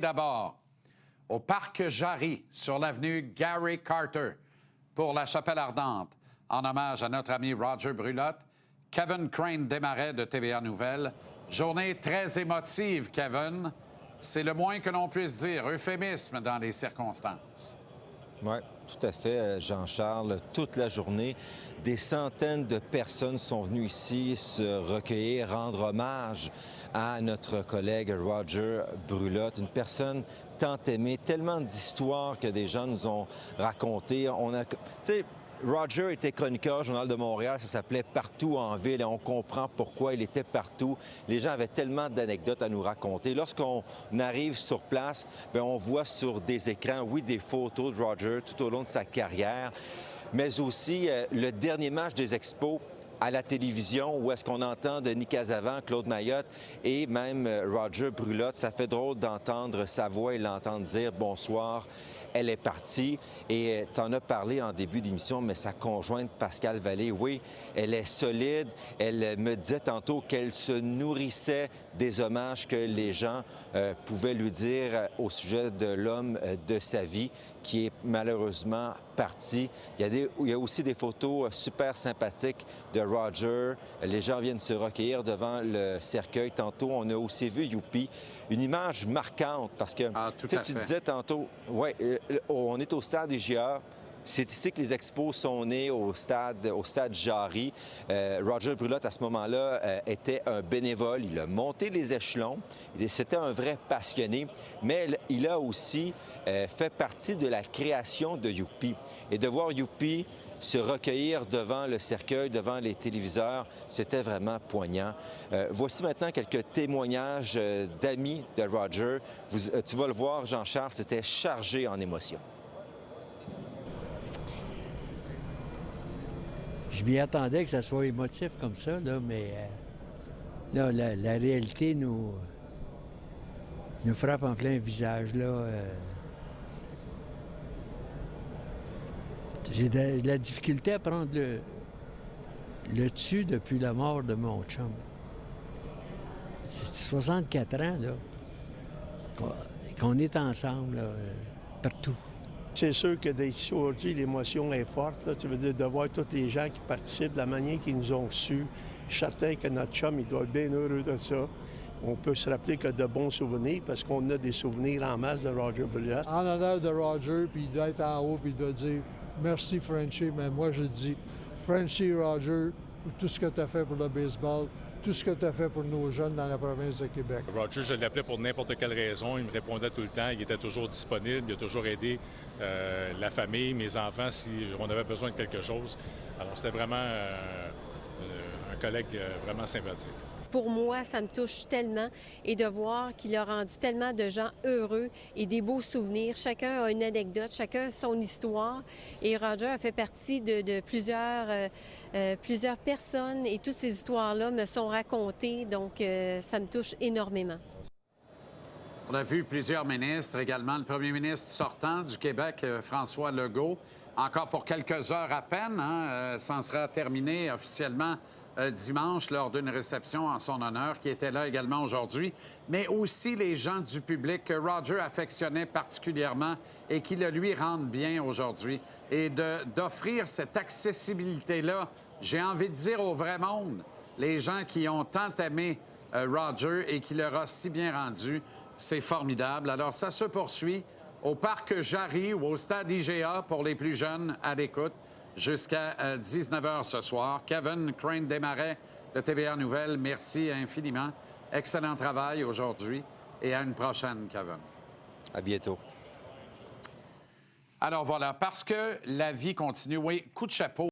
d'abord au Parc Jarry, sur l'avenue Gary Carter, pour la Chapelle Ardente, en hommage à notre ami Roger Brulotte, Kevin Crane Desmarais de TVA Nouvelles. Journée très émotive, Kevin. C'est le moins que l'on puisse dire, euphémisme dans les circonstances. Oui, tout à fait, Jean-Charles. Toute la journée, des centaines de personnes sont venues ici se recueillir, rendre hommage à notre collègue Roger Brulotte, une personne tant aimée, tellement d'histoires que des gens nous ont racontées. Tu sais, Roger était chroniqueur au Journal de Montréal, ça s'appelait Partout en ville et on comprend pourquoi il était partout. Les gens avaient tellement d'anecdotes à nous raconter. Lorsqu'on arrive sur place, bien, on voit sur des écrans, oui, des photos de Roger tout au long de sa carrière, mais aussi le dernier match des Expos à la télévision, où est-ce qu'on entend Denis Casavant, Claude Mayotte et même Roger Brulotte. Ça fait drôle d'entendre sa voix et l'entendre dire « bonsoir ». Elle est partie et tu en as parlé en début d'émission, mais sa conjointe Pascale Vallée, oui, elle est solide. Elle me disait tantôt qu'elle se nourrissait des hommages que les gens pouvaient lui dire au sujet de l'homme de sa vie qui est malheureusement parti. Il y a aussi des photos super sympathiques de Roger. Les gens viennent se recueillir devant le cercueil. Tantôt, on a aussi vu Youpi. Une image marquante parce que tu disais tantôt, ouais, on est au stade IGA. C'est ici que les expos sont nés, au stade Jarry. Roger Brulotte, à ce moment-là, était un bénévole. Il a monté les échelons. C'était un vrai passionné. Mais il a aussi fait partie de la création de Youpi. Et de voir Youpi se recueillir devant le cercueil, devant les téléviseurs, c'était vraiment poignant. Voici maintenant quelques témoignages d'amis de Roger. Tu vas le voir, Jean-Charles, c'était chargé en émotions. Je m'y attendais que ça soit émotif comme ça, là, mais là, la réalité nous frappe en plein visage. Là. J'ai de la difficulté à prendre le dessus depuis la mort de mon chum. C'est 64 ans là, qu'on est ensemble là, partout. C'est sûr que d'être ici aujourd'hui, l'émotion est forte. Là. Tu veux dire, de voir tous les gens qui participent, de la manière qu'ils nous ont reçus. Je suis certain que notre chum, il doit être bien heureux de ça. On peut se rappeler qu'il y a de bons souvenirs parce qu'on a des souvenirs en masse de Roger Brulotte. En honneur de Roger, puis il doit être en haut, puis il doit dire « Merci, Frenchie », mais moi, je dis « Frenchie, Roger, pour tout ce que tu as fait pour le baseball, tout ce que tu as fait pour nos jeunes dans la province de Québec. » Roger, je l'appelais pour n'importe quelle raison. Il me répondait tout le temps. Il était toujours disponible. Il a toujours aidé la famille, mes enfants, si on avait besoin de quelque chose. Alors, c'était vraiment un collègue vraiment sympathique. Pour moi, ça me touche tellement et de voir qu'il a rendu tellement de gens heureux et des beaux souvenirs. Chacun a une anecdote, chacun a son histoire. Et Roger a fait partie de plusieurs personnes et toutes ces histoires-là me sont racontées. Donc, ça me touche énormément. On a vu plusieurs ministres, également le premier ministre sortant du Québec, François Legault, encore pour quelques heures à peine. Ça en sera terminé officiellement dimanche lors d'une réception en son honneur, qui était là également aujourd'hui, mais aussi les gens du public que Roger affectionnait particulièrement et qui le lui rendent bien aujourd'hui. Et d'offrir cette accessibilité-là, j'ai envie de dire au vrai monde, les gens qui ont tant aimé Roger et qui leur a si bien rendu, c'est formidable. Alors, ça se poursuit au Parc Jarry ou au stade IGA pour les plus jeunes à l'écoute jusqu'à 19h ce soir. Kevin Crane Desmarais de TVA Nouvelles, merci infiniment. Excellent travail aujourd'hui et à une prochaine, Kevin. À bientôt. Alors voilà, parce que la vie continue, oui, coup de chapeau.